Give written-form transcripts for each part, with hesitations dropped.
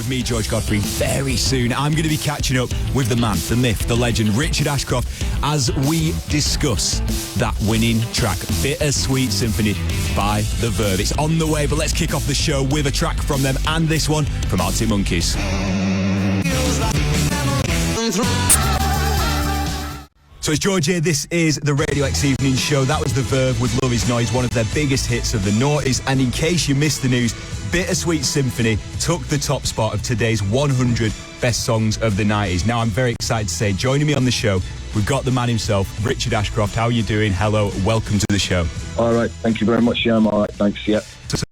with me, George Godfrey. Very soon, I'm going to be catching up with the man, the myth, the legend, Richard Ashcroft, as we discuss that winning track, Bittersweet Symphony by The Verve. It's on the way, but let's kick off the show with a track from them and this one from Arctic Monkeys. So it's George here, this is the Radio X Evening Show. That was The Verve with Love Is Noise, one of their biggest hits of the noughties. And in case you missed the news, Bittersweet Symphony took the top spot of today's 100 best songs of the 90s. Now I'm very excited to say, joining me on the show, we've got the man himself, Richard Ashcroft. How are you doing? Hello, welcome to the show. All right, thank you very much. Yeah, I'm all right, thanks, yeah. So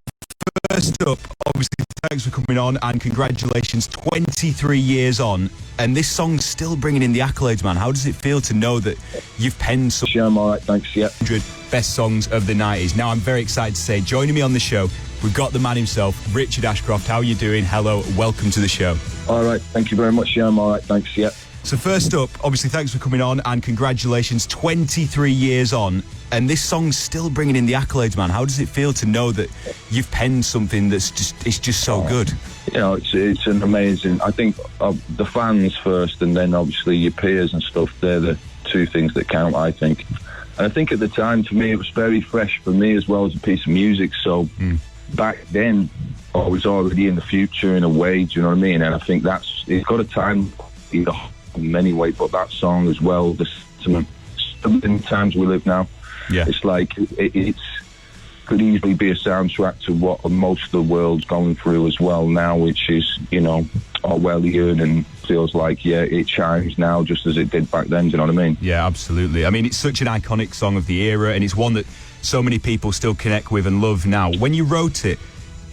first up, obviously, thanks for coming on and congratulations, 23 years on. And this song's still bringing in the accolades, man. How does it feel to know that you've penned some Yeah, I'm all right, thanks, yeah. 100 best songs of the 90s? Now I'm very excited to say, joining me on the show, we've got the man himself, Richard Ashcroft. How are you doing? Hello, welcome to the show. All right, thank you very much. Yeah, I'm all right, thanks, yeah. So first up, obviously, thanks for coming on and congratulations, 23 years on. And this song's still bringing in the accolades, man. How does it feel to know that you've penned something that's just so good? You know, it's an amazing... I think the fans first and then obviously your peers and stuff, they're the two things that count, I think. And I think at the time, for me, it was very fresh for me as well as a piece of music. So back then, I was already in the future in a way, do you know what I mean? And I think it's got a time in many ways, but that song as well, the sentiment, in the times we live now, it's like it could easily be a soundtrack to what most of the world's going through as well now, which is, you know, Orwellian, and feels like, it chimes now just as it did back then, do you know what I mean? Yeah, absolutely. I mean, it's such an iconic song of the era, and it's one that so many people still connect with and love now. When you wrote it,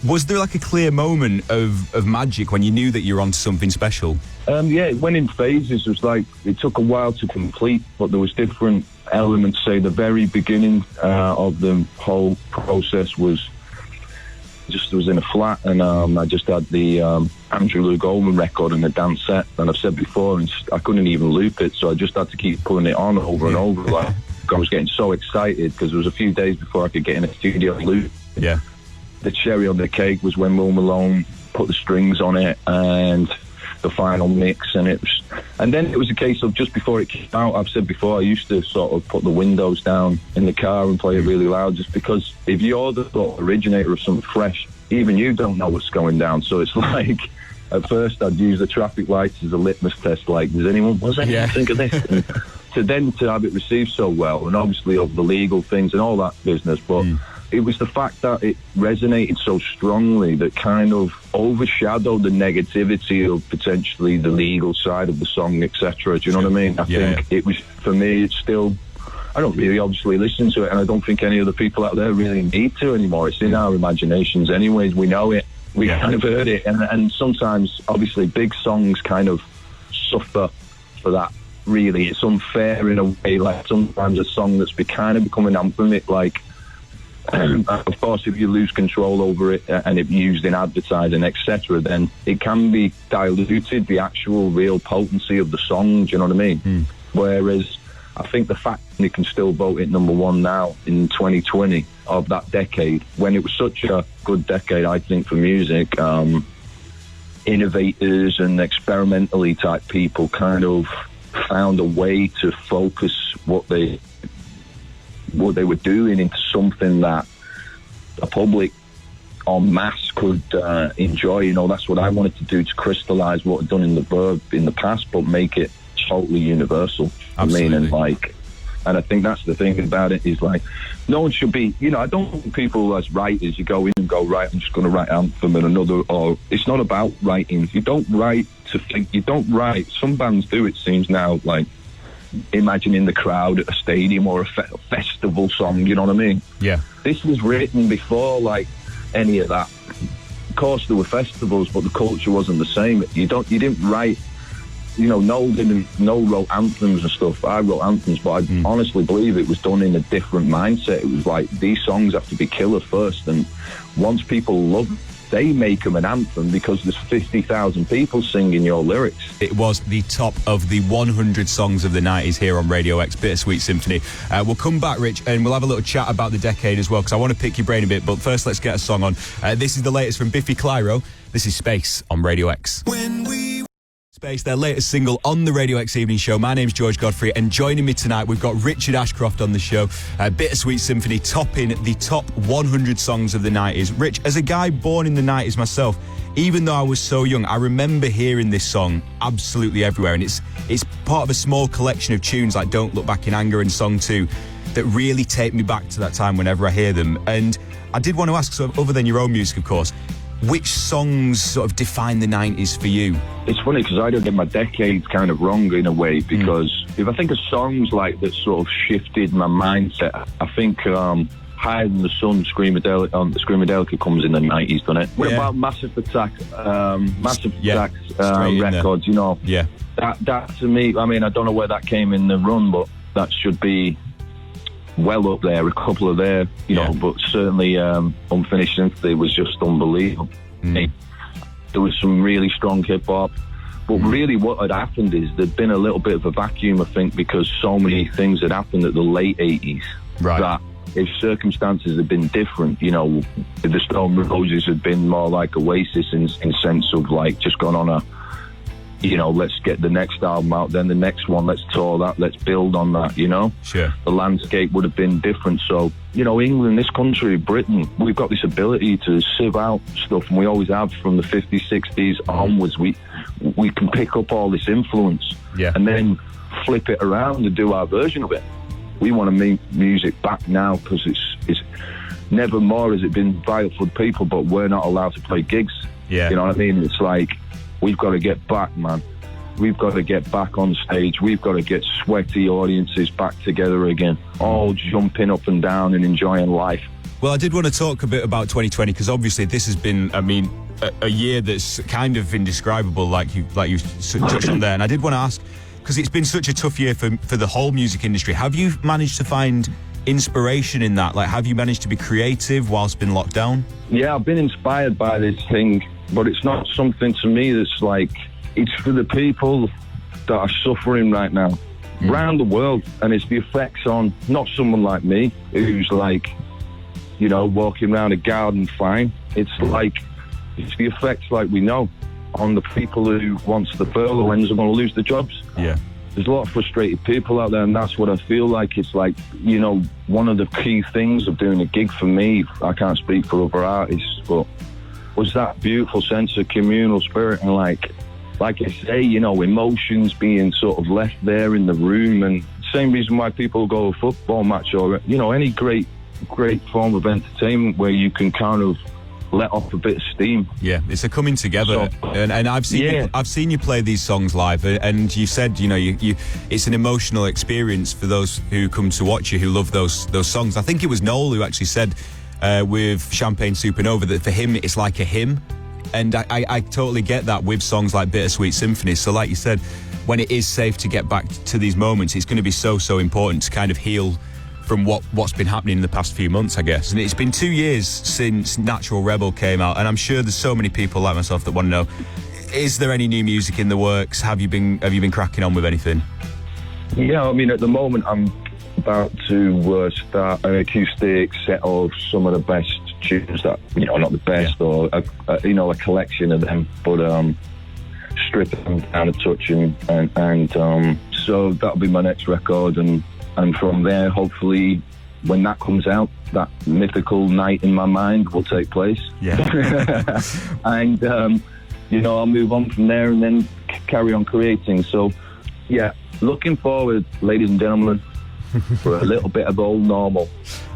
was there like a clear moment of magic when you knew that you were onto something special? It went in phases. It was like, it took a while to complete, but there was different elements. Say the very beginning of the whole process was in a flat, and I just had the Andrew Lou Goldman record and the dance set, and I've said before, and I couldn't even loop it, so I just had to keep putting it on over and over. Like, I was getting so excited because there was a few days before I could get in a studio and loop. Yeah. The cherry on the cake was when Will Malone put the strings on it and the final mix, and then it was a case of just before it came out, I've said before, I used to sort of put the windows down in the car and play it really loud, just because if you're the sort of originator of something fresh, even you don't know what's going down. So it's like, at first I'd use the traffic lights as a litmus test, like, was anyone think of this? And to have it received so well, and obviously of the legal things and all that business, but it was the fact that it resonated so strongly that kind of overshadowed the negativity of potentially the legal side of the song, etc. Do you know what I mean? I think it was, for me, it's still, I don't really obviously listen to it, and I don't think any of the people out there really need to anymore. It's in our imaginations anyways. We know it. We kind of heard it. And sometimes, obviously, big songs kind of suffer for that. Really, it's unfair in a way. Like, sometimes a song that's kind of become an anthem, it like, of course, if you lose control over it and it used in advertising, etc., then it can be diluted, the actual real potency of the song, do you know what I mean? Whereas I think the fact that you can still vote it number one now in 2020 of that decade, when it was such a good decade, I think, for music, innovators and experimentally type people kind of found a way to focus what they were doing into something that the public en masse could enjoy. You know, that's what I wanted to do, to crystallize what I'd done in the Verve in the past, but make it totally universal. Absolutely. I mean, and I think that's the thing about it, is like, no one should be, you know, I don't think people as writers, you go in and go, right, I'm just going to write an anthem and another, or it's not about writing. You don't write to think, you don't write. Some bands do, it seems now, like, imagining the crowd at a stadium or a festival song, you know what I mean? Yeah. This was written before, like, any of that. Of course, there were festivals, but the culture wasn't the same. You didn't write, you know, Noel wrote anthems and stuff. I wrote anthems, but I honestly believe it was done in a different mindset. It was like, these songs have to be killer first, and once people love they make them an anthem because there's 50,000 people singing your lyrics. It was the top of the 100 songs of the 90s here on Radio X, Bittersweet Symphony. We'll come back, Rich, and we'll have a little chat about the decade as well, because I want to pick your brain a bit, but first let's get a song on. This is the latest from Biffy Clyro. This is Space on Radio X. Space, their latest single on the Radio X Evening Show. My name's George Godfrey, and joining me tonight, we've got Richard Ashcroft on the show. Bittersweet Symphony topping the top 100 songs of the 90s. Rich, as a guy born in the 90s myself, even though I was so young, I remember hearing this song absolutely everywhere, and it's part of a small collection of tunes like Don't Look Back in Anger and Song 2 that really take me back to that time whenever I hear them. And I did want to ask, sort of, other than your own music, of course, which songs sort of define the 90s for you? It's funny because I don't get my decades kind of wrong in a way, because if I think of songs like that sort of shifted my mindset, I think Higher Than the Sun, Screamadelica comes in the 90s, doesn't it? What about Massive Attack? Records, you know? Yeah. That to me, I mean, I don't know where that came in the run, but that should be well up there, a couple of there, you know, but certainly Unfinished Sympathy was just unbelievable. There was some really strong hip-hop, but really what had happened is there'd been a little bit of a vacuum, I think, because so many things had happened at the late 80s, that if circumstances had been different, you know, if the Stone Roses had been more like Oasis in sense of like just gone on a, you know, let's get the next album out, then the next one, let's tour that, let's build on that, you know? Sure. The landscape would have been different. So, you know, England, this country, Britain, we've got this ability to sieve out stuff, and we always have from the 50s, 60s onwards. We can pick up all this influence and then flip it around and do our version of it. We want to make music back now because it's never more has it been vital for people, but we're not allowed to play gigs. Yeah. You know what I mean? It's like, we've got to get back, man. We've got to get back on stage. We've got to get sweaty audiences back together again, all jumping up and down and enjoying life. Well, I did want to talk a bit about 2020, because obviously this has been, I mean, a year that's kind of indescribable, like you touched on there. And I did want to ask, because it's been such a tough year for the whole music industry, have you managed to find inspiration in that? Like, have you managed to be creative whilst been locked down? Yeah, I've been inspired by this thing, but it's not something to me that's like, it's for the people that are suffering right now around the world, and it's the effects on not someone like me who's like, you know, walking around a garden fine. It's like, it's the effects, like we know, on the people who, once the furlough ends, are going to lose their jobs. Yeah. There's a lot of frustrated people out there, and that's what I feel like. It's like, you know, one of the key things of doing a gig for me, I can't speak for other artists, but was that beautiful sense of communal spirit, and like I say, you know, emotions being sort of left there in the room. And same reason why people go to a football match, or, you know, any great form of entertainment where you can kind of let off a bit of steam. Yeah, it's a coming together. So, and I've seen you play these songs live, and you said, you know, you it's an emotional experience for those who come to watch you, who love those songs. I think it was Noel who actually said with Champagne Supernova that for him it's like a hymn, and I totally get that with songs like Bittersweet Symphony. So like you said, when it is safe to get back to these moments, it's going to be so important to kind of heal from what's been happening in the past few months, I guess. And it's been 2 years since Natural Rebel came out, and I'm sure there's so many people like myself that want to know, is there any new music in the works? Have you been cracking on with anything? Yeah, I mean, at the moment I'm about to start an acoustic set of some of the best tunes that, you know, not the best, or a collection of them, but strip them down a touch, and so that'll be my next record, and from there, hopefully, when that comes out, that mythical night in my mind will take place. Yeah. And, you know, I'll move on from there and then carry on creating. So, yeah, looking forward, ladies and gentlemen, for a little bit of old normal.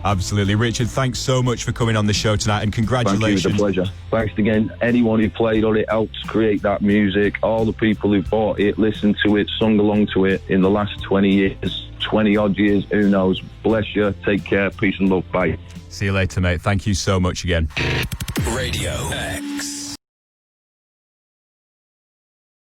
Absolutely. Richard, thanks so much for coming on the show tonight, and congratulations. Thank you, it's a pleasure. Thanks again. Anyone who played on it, helped create that music, all the people who bought it, listened to it, sung along to it in the last 20 years, 20 odd years, who knows. Bless you. Take care. Peace and love. Bye. See you later, mate. Thank you so much again. Radio X.